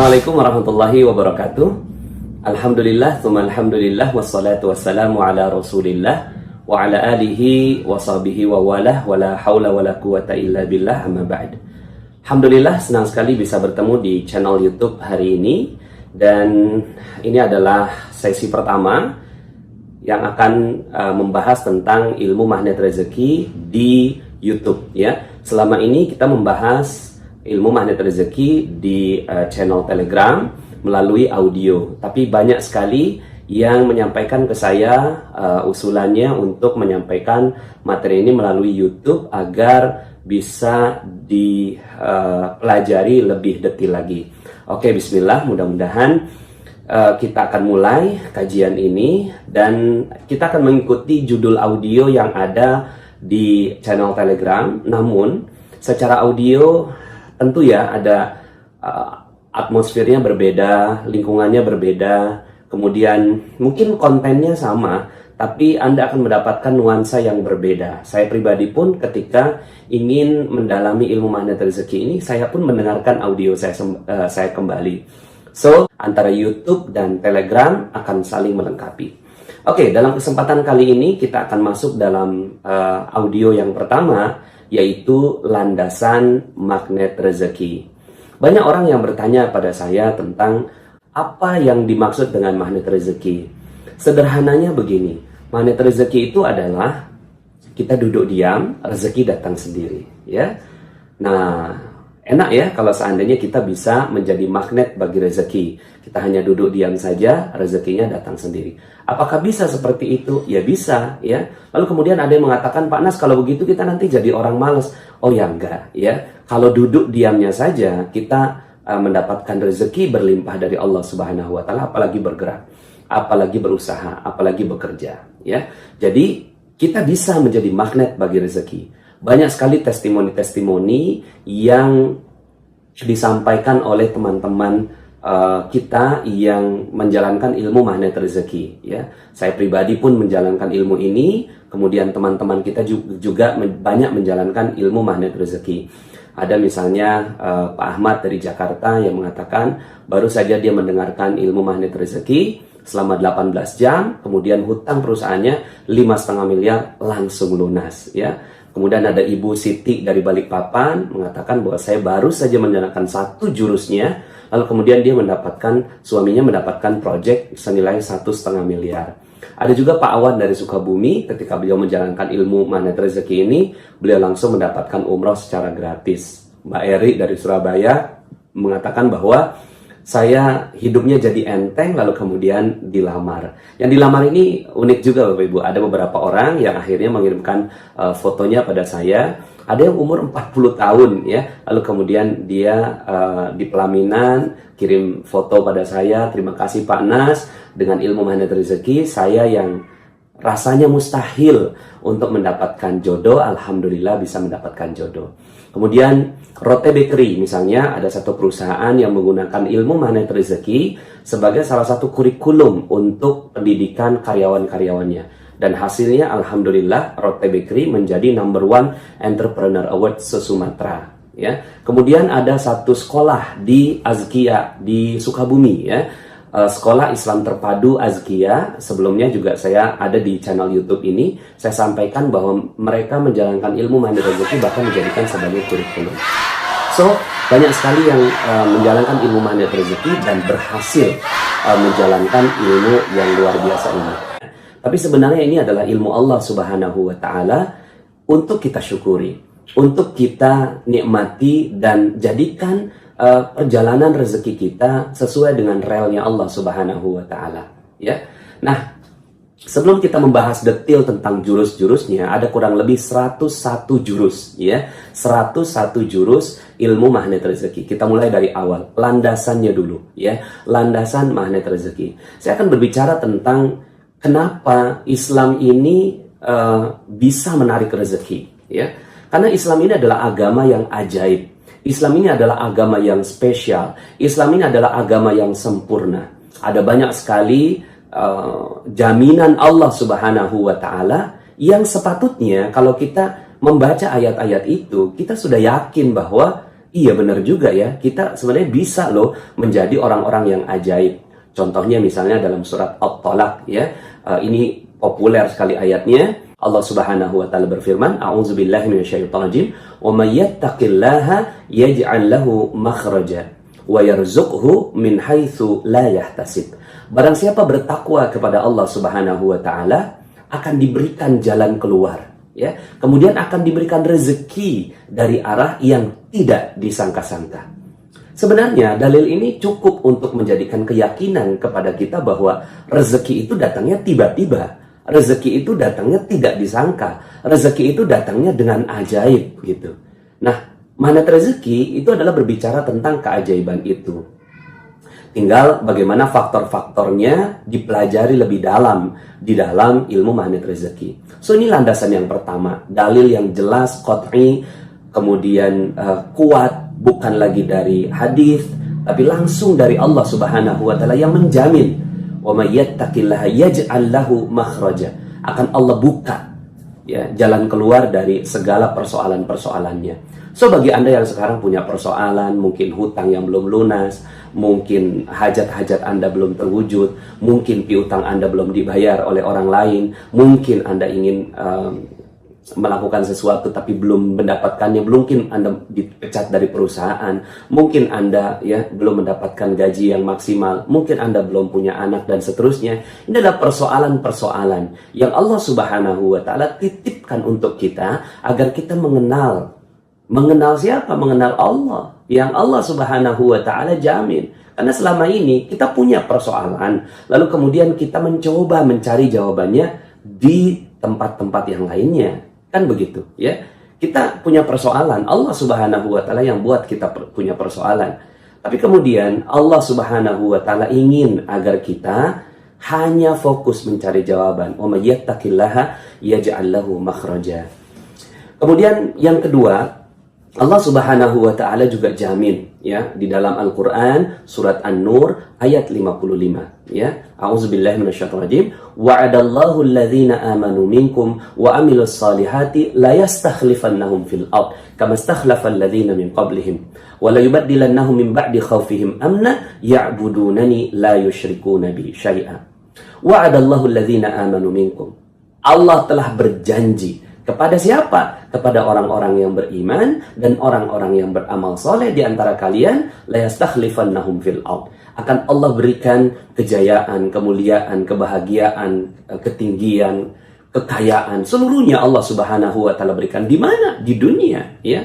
Assalamualaikum warahmatullahi wabarakatuh. Alhamdulillah, tsumma alhamdulillah, wassalatu wassalamu ala rasulillah wa ala alihi wa sahbihi wa walah, wa la hawla wa la quwata illa billah, amma ba'd. Alhamdulillah, senang sekali bisa bertemu di channel YouTube hari ini. Dan ini adalah sesi pertama yang akan membahas tentang ilmu magnet rezeki di YouTube, ya. Selama ini kita membahas ilmu magnet rezeki di channel Telegram melalui audio, tapi banyak sekali yang menyampaikan ke saya usulannya untuk menyampaikan materi ini melalui YouTube agar bisa dipelajari lebih detail lagi. Oke, bismillah, mudah-mudahan kita akan mulai kajian ini dan kita akan mengikuti judul audio yang ada di channel Telegram. Namun secara audio tentu ya ada atmosfernya berbeda, lingkungannya berbeda, kemudian mungkin kontennya sama, tapi Anda akan mendapatkan nuansa yang berbeda. Saya pribadi pun ketika ingin mendalami ilmu magnet rezeki ini, saya pun mendengarkan audio saya kembali. So, antara YouTube dan Telegram akan saling melengkapi. Oke, dalam kesempatan kali ini kita akan masuk dalam audio yang pertama, yaitu landasan magnet rezeki. Banyak orang yang bertanya pada saya tentang apa yang dimaksud dengan magnet rezeki. Sederhananya begini, magnet rezeki itu adalah kita duduk diam, rezeki datang sendiri, ya. Nah, enak ya kalau seandainya kita bisa menjadi magnet bagi rezeki. Kita hanya duduk diam saja, rezekinya datang sendiri. Apakah bisa seperti itu? Ya bisa, ya. Lalu kemudian ada yang mengatakan, Pak Nas, kalau begitu kita nanti jadi orang malas. Oh ya enggak, ya. Kalau duduk diamnya saja, kita mendapatkan rezeki berlimpah dari Allah Subhanahu wa Ta'ala, apalagi bergerak, apalagi berusaha, apalagi bekerja, ya. Jadi kita bisa menjadi magnet bagi rezeki. Banyak sekali testimoni-testimoni yang disampaikan oleh teman-teman kita yang menjalankan ilmu magnet rezeki, ya. Saya pribadi pun menjalankan ilmu ini, kemudian teman-teman kita juga banyak menjalankan ilmu magnet rezeki. Ada misalnya Pak Ahmad dari Jakarta yang mengatakan baru saja dia mendengarkan ilmu magnet rezeki selama 18 jam, kemudian hutang perusahaannya 5,5 miliar langsung lunas, ya. Kemudian ada Ibu Siti dari Balikpapan mengatakan bahwa saya baru saja menjalankan satu jurusnya, lalu kemudian dia suaminya mendapatkan proyek senilai 1,5 miliar. Ada juga Pak Awan dari Sukabumi, ketika beliau menjalankan ilmu magnet rezeki ini, beliau langsung mendapatkan umroh secara gratis. Mbak Eri dari Surabaya mengatakan bahwa saya hidupnya jadi enteng, lalu kemudian dilamar. Yang dilamar ini unik juga Bapak Ibu. Ada beberapa orang yang akhirnya mengirimkan fotonya pada saya. Ada yang umur 40 tahun, ya. Lalu kemudian dia di pelaminan kirim foto pada saya. Terima kasih Pak Nas, dengan ilmu magnet rezeki saya yang rasanya mustahil untuk mendapatkan jodoh, alhamdulillah bisa mendapatkan jodoh. Kemudian Rote Bakery misalnya, ada satu perusahaan yang menggunakan ilmu magnet rezeki sebagai salah satu kurikulum untuk pendidikan karyawan-karyawannya. Dan hasilnya alhamdulillah Rote Bakery menjadi #1 Entrepreneur Award se-Sumatera, ya. Kemudian ada satu sekolah di Azkia di Sukabumi, ya. Sekolah Islam Terpadu Azkia, sebelumnya juga saya ada di channel YouTube ini, saya sampaikan bahwa mereka menjalankan ilmu magnet rezeki bahkan menjadikan sebagai kurikulum. So, banyak sekali yang menjalankan ilmu magnet rezeki dan berhasil menjalankan ilmu yang luar biasa ini. Tapi sebenarnya ini adalah ilmu Allah Subhanahu wa Ta'ala untuk kita syukuri, untuk kita nikmati dan jadikan perjalanan rezeki kita sesuai dengan relnya Allah Subhanahu wa Ta'ala, ya. Nah, sebelum kita membahas detail tentang jurus-jurusnya, ada kurang lebih 101 jurus, ya. 101 jurus ilmu magnet rezeki. Kita mulai dari awal, landasannya dulu, ya. Landasan magnet rezeki. Saya akan berbicara tentang kenapa Islam ini bisa menarik rezeki, ya. Karena Islam ini adalah agama yang ajaib. Islam ini adalah agama yang spesial. Islam ini adalah agama yang sempurna. Ada banyak sekali jaminan Allah Subhanahu wa Ta'ala yang sepatutnya kalau kita membaca ayat-ayat itu, kita sudah yakin bahwa iya benar juga ya, kita sebenarnya bisa loh menjadi orang-orang yang ajaib. Contohnya misalnya dalam surat At-Talaq ya, ini populer sekali ayatnya. Allah Subhanahu wa taala berfirman, "A'udzubillahi minasyaitonirrajim, wa may yattaqillaha yaj'al lahu makhraja wa yarzuqhu min haitsu la yahtasib." Barang siapa bertakwa kepada Allah Subhanahu wa taala akan diberikan jalan keluar, ya. Kemudian akan diberikan rezeki dari arah yang tidak disangka-sangka. Sebenarnya dalil ini cukup untuk menjadikan keyakinan kepada kita bahwa rezeki itu datangnya tiba-tiba. Rezeki itu datangnya tidak disangka. Rezeki itu datangnya dengan ajaib gitu. Nah, magnet rezeki itu adalah berbicara tentang keajaiban itu. Tinggal bagaimana faktor-faktornya dipelajari lebih dalam di dalam ilmu magnet rezeki. So ini landasan yang pertama, dalil yang jelas, qat'i, kemudian kuat, bukan lagi dari hadis, tapi langsung dari Allah Subhanahu wa taala yang menjamin. Wa may yattaqillaha yaj'al lahu makhraja. Akan Allah buka ya jalan keluar dari segala persoalan-persoalannya. So bagi Anda yang sekarang punya persoalan, mungkin hutang yang belum lunas, mungkin hajat-hajat Anda belum terwujud, mungkin piutang Anda belum dibayar oleh orang lain, mungkin Anda ingin melakukan sesuatu tapi belum mendapatkannya, mungkin Anda dipecat dari perusahaan, mungkin Anda ya belum mendapatkan gaji yang maksimal, mungkin Anda belum punya anak dan seterusnya. Ini adalah persoalan-persoalan yang Allah Subhanahu wa taala titipkan untuk kita agar kita mengenal siapa? Mengenal Allah yang Allah Subhanahu wa taala jamin. Karena selama ini kita punya persoalan, lalu kemudian kita mencoba mencari jawabannya di tempat-tempat yang lainnya. Kan begitu ya. Kita punya persoalan, Allah Subhanahu wa taala yang buat kita punya persoalan. Tapi kemudian Allah Subhanahu wa taala ingin agar kita hanya fokus mencari jawaban. Wa may yattaqillaha yaj'al lahu makhraja. Kemudian yang kedua, Allah Subhanahu wa taala juga jamin ya di dalam Al-Qur'an surat An-Nur ayat 55 ya. A'udzubillahi minasyaitonirrajim. Wa'adallahu alladhina amanu minkum wa amilus solihati la yastakhlifannahum fil ard kama istakhlafa alladhina min qablihim wa la yubaddilannahum min ba'di khawfihim amna ya'budunani la yusyrikuna bi syai'a. Wa'adallahu alladhina amanu minkum. Allah telah berjanji kepada siapa? Kepada orang-orang yang beriman dan orang-orang yang beramal soleh di antara kalian, la yastakhlifannahum fil ard. Akan Allah berikan kejayaan, kemuliaan, kebahagiaan, ketinggian, kekayaan, seluruhnya Allah Subhanahu wa taala berikan. Di mana? Di dunia, ya.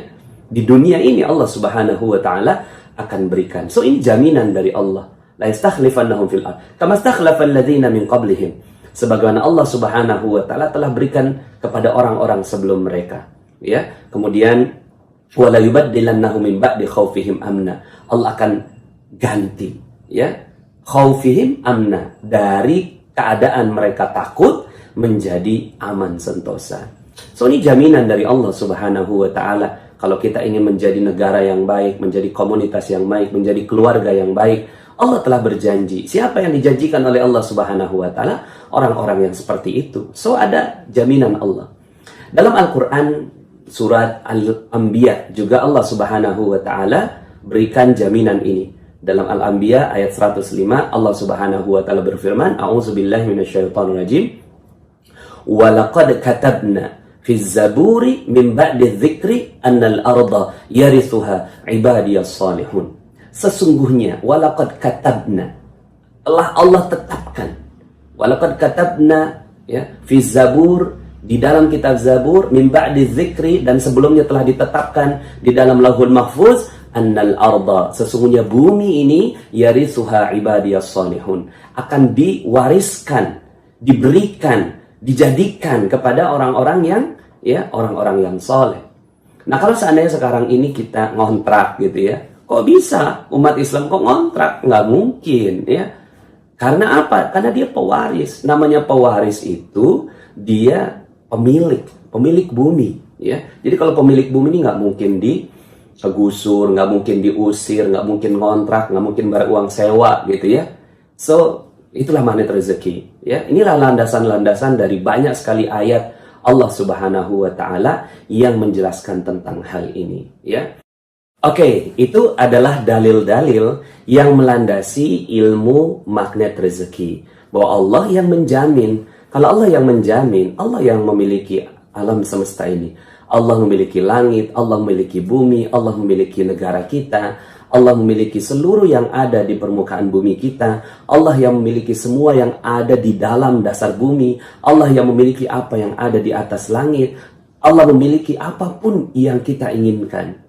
Di dunia ini Allah Subhanahu wa taala akan berikan. So ini jaminan dari Allah. La yastakhlifannahum fil ard kama istakhlafa alladhina min qablihim. Sebagaimana Allah Subhanahu wa taala telah berikan kepada orang-orang sebelum mereka, ya. Kemudian wala yubaddilannahum min ba'di khaufihim amna. Allah akan ganti, ya, khaufihim amna, dari keadaan mereka takut menjadi aman sentosa. So ini jaminan dari Allah Subhanahu wa taala. Kalau kita ingin menjadi negara yang baik, menjadi komunitas yang baik, menjadi keluarga yang baik, Allah telah berjanji. Siapa yang dijanjikan oleh Allah Subhanahu wa taala? Orang-orang yang seperti itu. So ada jaminan Allah. Dalam Al-Qur'an surat Al-Anbiya juga Allah Subhanahu wa taala berikan jaminan ini. Dalam Al-Anbiya ayat 105 Allah Subhanahu wa taala berfirman, A'udzubillahi minasyaitonirrajim. Wa laqad katabna fi zaburi min ba'di dzikri annal arda yarithuha ibadiyas salihun. Sesungguhnya walaqad katabna, telah Allah tetapkan, walaqad katabna ya fi zabur, di dalam kitab Zabur, min ba'di dzikri, dan sebelumnya telah ditetapkan di dalam Lauhul Mahfuz, annal arda, sesungguhnya bumi ini yarithuha ibadiyas salihun, akan diwariskan, diberikan, dijadikan kepada orang-orang yang orang-orang yang soleh. Nah, kalau seandainya sekarang ini kita ngontrak gitu ya, kok bisa umat Islam kok ngontrak? Nggak mungkin ya. Karena apa? Karena dia pewaris. Namanya pewaris itu dia pemilik bumi ya. Jadi kalau pemilik bumi ini nggak mungkin digusur, nggak mungkin diusir, nggak mungkin ngontrak, nggak mungkin bayar uang sewa gitu ya. So itulah magnet rezeki ya. Inilah landasan-landasan dari banyak sekali ayat Allah Subhanahu wa taala yang menjelaskan tentang hal ini ya. Oke, itu adalah dalil-dalil yang melandasi ilmu magnet rezeki. Bahwa Allah yang menjamin. Kalau Allah yang menjamin, Allah yang memiliki alam semesta ini. Allah memiliki langit, Allah memiliki bumi, Allah memiliki negara kita, Allah memiliki seluruh yang ada di permukaan bumi kita, Allah yang memiliki semua yang ada di dalam dasar bumi, Allah yang memiliki apa yang ada di atas langit, Allah memiliki apapun yang kita inginkan.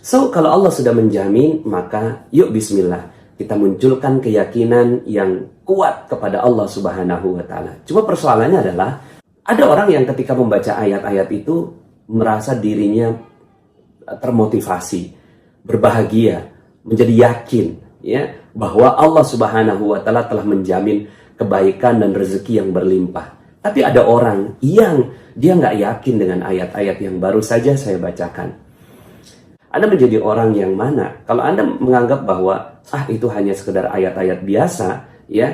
So, kalau Allah sudah menjamin, maka yuk bismillah, kita munculkan keyakinan yang kuat kepada Allah Subhanahu wa Ta'ala. Cuma persoalannya adalah, ada orang yang ketika membaca ayat-ayat itu merasa dirinya termotivasi, berbahagia, menjadi yakin ya bahwa Allah Subhanahu wa Ta'ala telah menjamin kebaikan dan rezeki yang berlimpah. Tapi ada orang yang dia nggak yakin dengan ayat-ayat yang baru saja saya bacakan. Anda menjadi orang yang mana? Kalau Anda menganggap bahwa itu hanya sekedar ayat-ayat biasa, ya,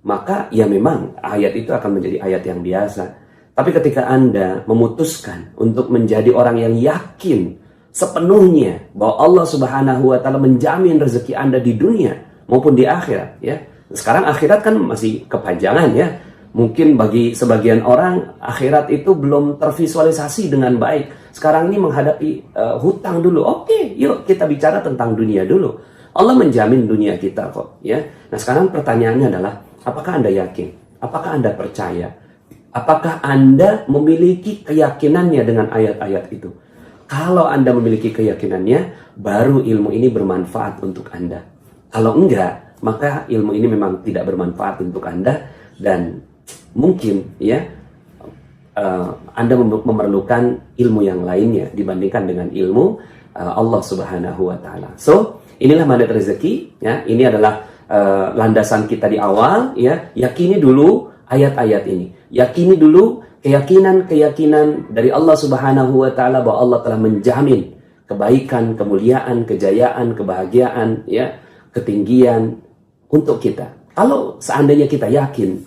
maka ya memang ayat itu akan menjadi ayat yang biasa. Tapi ketika Anda memutuskan untuk menjadi orang yang yakin sepenuhnya bahwa Allah Subhanahu wa Ta'ala menjamin rezeki Anda di dunia maupun di akhirat, ya. Sekarang akhirat kan masih kepanjangan, ya. Mungkin bagi sebagian orang akhirat itu belum tervisualisasi dengan baik. Sekarang ini menghadapi hutang dulu. Oke, yuk kita bicara tentang dunia dulu. Allah menjamin dunia kita kok, ya. Nah, sekarang pertanyaannya adalah, apakah Anda yakin? Apakah Anda percaya? Apakah Anda memiliki keyakinannya dengan ayat-ayat itu? Kalau Anda memiliki keyakinannya, baru ilmu ini bermanfaat untuk Anda. Kalau enggak, maka ilmu ini memang tidak bermanfaat untuk Anda, dan mungkin ya Anda memerlukan ilmu yang lainnya dibandingkan dengan ilmu Allah Subhanahu wa Ta'ala. So, inilah magnet rezeki, ya. Ini adalah landasan kita di awal, ya. Yakini dulu ayat-ayat ini. Yakini dulu keyakinan dari Allah Subhanahu wa Ta'ala bahwa Allah telah menjamin kebaikan, kemuliaan, kejayaan, kebahagiaan, ya, ketinggian untuk kita. Kalau seandainya kita yakin,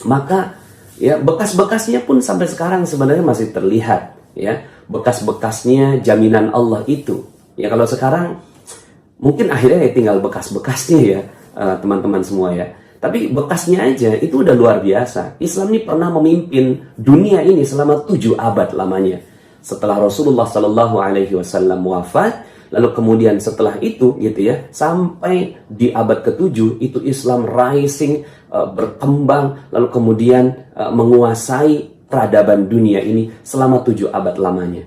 maka ya bekas-bekasnya pun sampai sekarang sebenarnya masih terlihat, ya, bekas-bekasnya jaminan Allah itu. Ya, kalau sekarang mungkin akhirnya ya tinggal bekas-bekasnya, ya, teman-teman semua, ya. Tapi bekasnya aja itu udah luar biasa. Islam ini pernah memimpin dunia ini selama 7 abad lamanya. Setelah Rasulullah Shallallahu Alaihi Wasallam wafat, lalu kemudian setelah itu, gitu ya, sampai di abad ke-7 itu Islam rising, berkembang, lalu kemudian menguasai peradaban dunia ini selama 7 abad lamanya.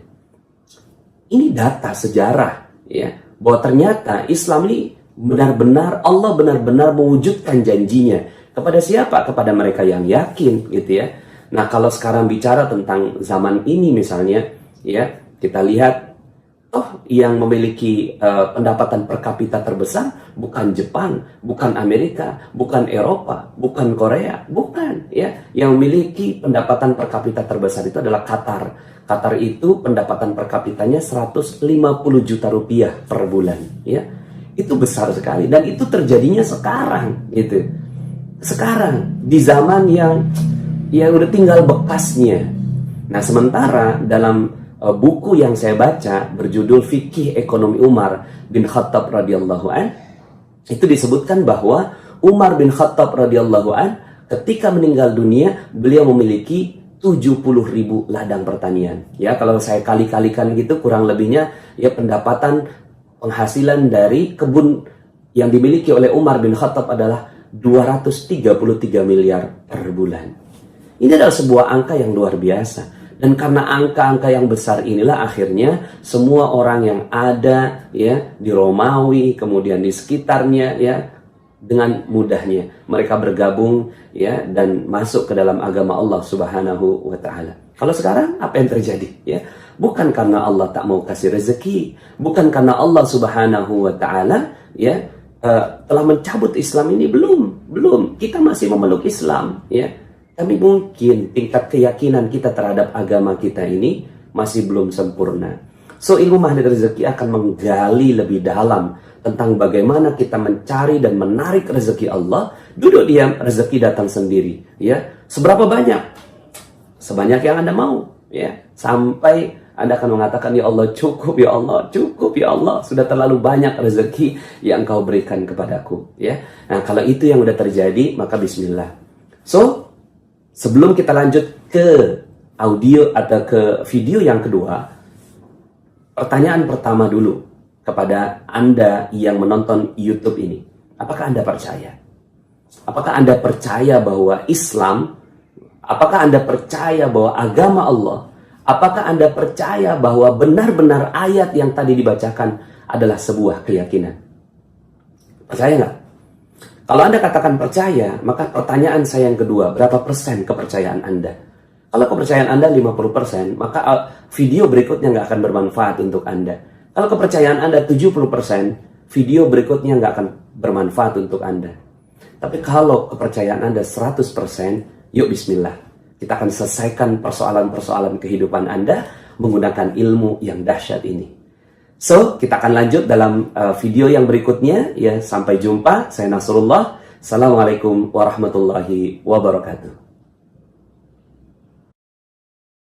Ini data sejarah, ya, bahwa ternyata Islam ini benar-benar, Allah benar-benar mewujudkan janjinya. Kepada siapa? Kepada mereka yang yakin, gitu ya. Nah, kalau sekarang bicara tentang zaman ini misalnya, ya, kita lihat, yang memiliki pendapatan per kapita terbesar bukan Jepang, bukan Amerika, bukan Eropa, bukan Korea, bukan, ya. Yang memiliki pendapatan per kapita terbesar itu adalah Qatar. Qatar itu pendapatan per kapitanya 150 juta rupiah per bulan, ya. Itu besar sekali, dan itu terjadinya sekarang, gitu. Sekarang di zaman yang ya udah tinggal bekasnya. Nah, sementara dalam buku yang saya baca berjudul Fikih Ekonomi Umar bin Khattab radhiyallahu an, itu disebutkan bahwa Umar bin Khattab radhiyallahu an ketika meninggal dunia, beliau memiliki 70.000 ladang pertanian. Ya, kalau saya kali-kalikan gitu, kurang lebihnya ya pendapatan penghasilan dari kebun yang dimiliki oleh Umar bin Khattab adalah 233 miliar per bulan. Ini adalah sebuah angka yang luar biasa. Dan karena angka-angka yang besar inilah akhirnya semua orang yang ada, ya, di Romawi, kemudian di sekitarnya, ya, dengan mudahnya mereka bergabung, ya, dan masuk ke dalam agama Allah Subhanahu wa Ta'ala. Kalau sekarang apa yang terjadi, ya? Bukan karena Allah tak mau kasih rezeki, bukan karena Allah Subhanahu wa Ta'ala, ya, telah mencabut Islam ini, belum. Kita masih memeluk Islam, ya. Tapi mungkin tingkat keyakinan kita terhadap agama kita ini masih belum sempurna. So, ilmu magnet rezeki akan menggali lebih dalam tentang bagaimana kita mencari dan menarik rezeki Allah. Duduk diam, rezeki datang sendiri, ya. Seberapa banyak? Sebanyak yang Anda mau, ya. Sampai Anda akan mengatakan, ya Allah, cukup ya Allah, cukup ya Allah, sudah terlalu banyak rezeki yang Engkau berikan kepadaku. Ya, nah kalau itu yang udah terjadi, maka Bismillah. So, sebelum kita lanjut ke audio atau ke video yang kedua, pertanyaan pertama dulu kepada Anda yang menonton YouTube ini. Apakah Anda percaya? Apakah Anda percaya bahwa Islam, apakah Anda percaya bahwa agama Allah, apakah Anda percaya bahwa benar-benar ayat yang tadi dibacakan adalah sebuah keyakinan? Percaya nggak? Kalau Anda katakan percaya, maka pertanyaan saya yang kedua, berapa persen kepercayaan Anda? Kalau kepercayaan Anda 50%, maka video berikutnya nggak akan bermanfaat untuk Anda. Kalau kepercayaan Anda 70%, video berikutnya nggak akan bermanfaat untuk Anda. Tapi kalau kepercayaan Anda 100%, yuk Bismillah. Kita akan selesaikan persoalan-persoalan kehidupan Anda menggunakan ilmu yang dahsyat ini. So, kita akan lanjut dalam video yang berikutnya. Ya, sampai jumpa. Saya Nasrullah. Assalamualaikum warahmatullahi wabarakatuh.